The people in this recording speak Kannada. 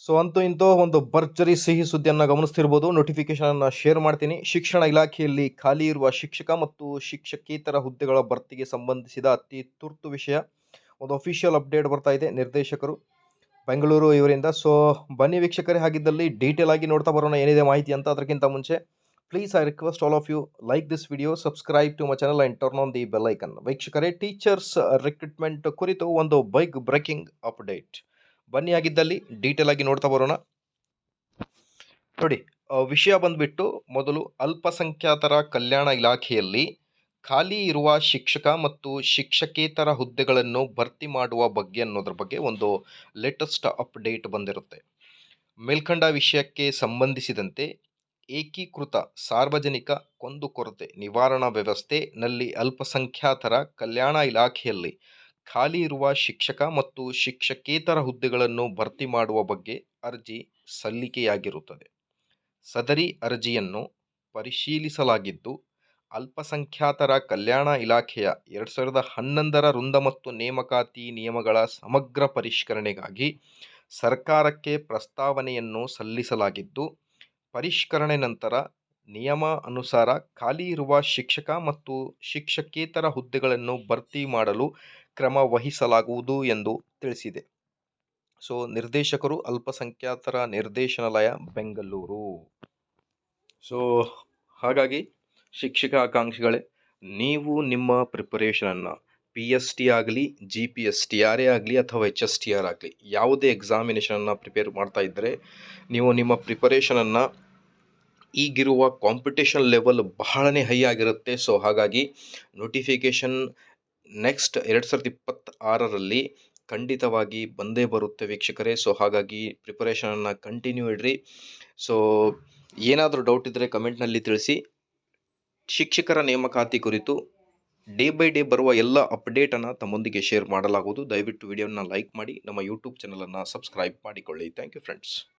ಸೊ ಅಂತೂ ಇಂತೂ ಒಂದು ಭರ್ಜರಿ ಸಿಹಿ ಸುದ್ದಿಯನ್ನು ಗಮನಿಸ್ತಿರ್ಬೋದು. ನೋಟಿಫಿಕೇಶನ್ ಶೇರ್ ಮಾಡ್ತೀನಿ. ಶಿಕ್ಷಣ ಇಲಾಖೆಯಲ್ಲಿ ಖಾಲಿ ಇರುವ ಶಿಕ್ಷಕ ಮತ್ತು ಶಿಕ್ಷಕೇತರ ಹುದ್ದೆಗಳ ಭರ್ತಿಗೆ ಸಂಬಂಧಿಸಿದ ಅತಿ ತುರ್ತು ವಿಷಯ. ಒಂದು ಅಫಿಷಿಯಲ್ ಅಪ್ಡೇಟ್ ಬರ್ತಾ ಇದೆ ನಿರ್ದೇಶಕರು ಬೆಂಗಳೂರು ಇವರಿಂದ. ಸೊ ಬನ್ನಿ ವೀಕ್ಷಕರೇ, ಹಾಗಿದ್ದಲ್ಲಿ ಡೀಟೇಲ್ ಆಗಿ ನೋಡ್ತಾ ಬರೋಣ ಏನಿದೆ ಮಾಹಿತಿ ಅಂತ. ಅದಕ್ಕಿಂತ ಮುಂಚೆ please I request all of you like this video, subscribe to my channel and turn on the bell icon. ವೀಕ್ಷಕರೇ, ಟೀಚರ್ಸ್ ರಿಕ್ರೂಟ್ಮೆಂಟ್ ಕುರಿತು ಒಂದು ಬಿಗ್ ಬ್ರೇಕಿಂಗ್ ಅಪ್ಡೇಟ್. ಬನ್ನಿ ಆಗಿದ್ದಲ್ಲಿ ಡೀಟೇಲ್ ಆಗಿ ನೋಡ್ತಾ ಬರೋಣ. ನೋಡಿ, ವಿಷಯ ಬಂದ್ಬಿಟ್ಟು ಮೊದಲು ಅಲ್ಪಸಂಖ್ಯಾತರ ಕಲ್ಯಾಣ ಇಲಾಖೆಯಲ್ಲಿ ಖಾಲಿ ಇರುವ ಶಿಕ್ಷಕ ಮತ್ತು ಶಿಕ್ಷಕೇತರ ಹುದ್ದೆಗಳನ್ನು ಭರ್ತಿ ಮಾಡುವ ಬಗ್ಗೆ ಅನ್ನೋದ್ರ ಬಗ್ಗೆ ಒಂದು ಲೇಟೆಸ್ಟ್ ಅಪ್ಡೇಟ್ ಬಂದಿರುತ್ತೆ. ಮೇಲ್ಕಂಡ ವಿಷಯಕ್ಕೆ ಸಂಬಂಧಿಸಿದಂತೆ ಏಕೀಕೃತ ಸಾರ್ವಜನಿಕ ಕುಂದುಕೊರತೆ ನಿವಾರಣಾ ವ್ಯವಸ್ಥೆ ನಲ್ಲಿ ಅಲ್ಪಸಂಖ್ಯಾತರ ಕಲ್ಯಾಣ ಇಲಾಖೆಯಲ್ಲಿ ಖಾಲಿ ಇರುವ ಶಿಕ್ಷಕ ಮತ್ತು ಶಿಕ್ಷಕೇತರ ಹುದ್ದೆಗಳನ್ನು ಭರ್ತಿ ಮಾಡುವ ಬಗ್ಗೆ ಅರ್ಜಿ ಸಲ್ಲಿಕೆಯಾಗಿರುತ್ತದೆ. ಸದರಿ ಅರ್ಜಿಯನ್ನು ಪರಿಶೀಲಿಸಲಾಗಿದ್ದು, ಅಲ್ಪಸಂಖ್ಯಾತರ ಕಲ್ಯಾಣ ಇಲಾಖೆಯ 2011ರ ವೃಂದ ಮತ್ತು ನೇಮಕಾತಿ ನಿಯಮಗಳ ಸಮಗ್ರ ಪರಿಷ್ಕರಣೆಗಾಗಿ ಸರ್ಕಾರಕ್ಕೆ ಪ್ರಸ್ತಾವನೆಯನ್ನು ಸಲ್ಲಿಸಲಾಗಿದ್ದು, ಪರಿಷ್ಕರಣೆ ನಂತರ ನಿಯಮ ಅನುಸಾರ ಖಾಲಿ ಇರುವ ಶಿಕ್ಷಕ ಮತ್ತು ಶಿಕ್ಷಕೇತರ ಹುದ್ದೆಗಳನ್ನು ಭರ್ತಿ ಮಾಡಲು ಕ್ರಮ ವಹಿಸಲಾಗುವುದು ಎಂದು ತಿಳಿಸಿದೆ. ಸೊ ನಿರ್ದೇಶಕರು ಅಲ್ಪಸಂಖ್ಯಾತರ ನಿರ್ದೇಶನಾಲಯ ಬೆಂಗಳೂರು. ಸೊ ಹಾಗಾಗಿ ಶಿಕ್ಷಕ ಆಕಾಂಕ್ಷಿಗಳೇ, ನೀವು ನಿಮ್ಮ ಪ್ರಿಪರೇಷನನ್ನು PST ಆಗಲಿ, GPST ಆಗಲಿ ಅಥವಾ HSTR ಆಗಲಿ ಯಾವುದೇ ಎಕ್ಸಾಮಿನೇಷನನ್ನು ಪ್ರಿಪೇರ್ ಮಾಡ್ತಾ ಇದ್ದರೆ ನೀವು ನಿಮ್ಮ ಪ್ರಿಪರೇಷನನ್ನು ಈಗಿರುವ ಕಾಂಪಿಟೇಷನ್ ಲೆವೆಲ್ ಬಹಳನೇ ಹೈ ಆಗಿರುತ್ತೆ. ಸೊ ಹಾಗಾಗಿ ನೋಟಿಫಿಕೇಷನ್ ನೆಕ್ಸ್ಟ್ 2026ರಲ್ಲಿ ಖಂಡಿತವಾಗಿ ಬಂದೇ ಬರುತ್ತೆ ವೀಕ್ಷಕರೇ. ಸೊ ಹಾಗಾಗಿ ಪ್ರಿಪರೇಷನನ್ನು ಕಂಟಿನ್ಯೂ ಇಡ್ರಿ. ಸೊ ಏನಾದರೂ ಡೌಟ್ ಇದ್ದರೆ ಕಮೆಂಟ್ನಲ್ಲಿ ತಿಳಿಸಿ. ಶಿಕ್ಷಕರ ನೇಮಕಾತಿ ಕುರಿತು ಡೇ ಬೈ ಡೇ ಬರುವ ಎಲ್ಲ ಅಪ್ಡೇಟನ್ನು ತಮ್ಮೊಂದಿಗೆ ಶೇರ್ ಮಾಡಲಾಗುವುದು. ದಯವಿಟ್ಟು ವಿಡಿಯೋನ ಲೈಕ್ ಮಾಡಿ, ನಮ್ಮ ಯೂಟ್ಯೂಬ್ ಚಾನಲನ್ನು ಸಬ್ಸ್ಕ್ರೈಬ್ ಮಾಡಿಕೊಳ್ಳಿ. Thank you friends.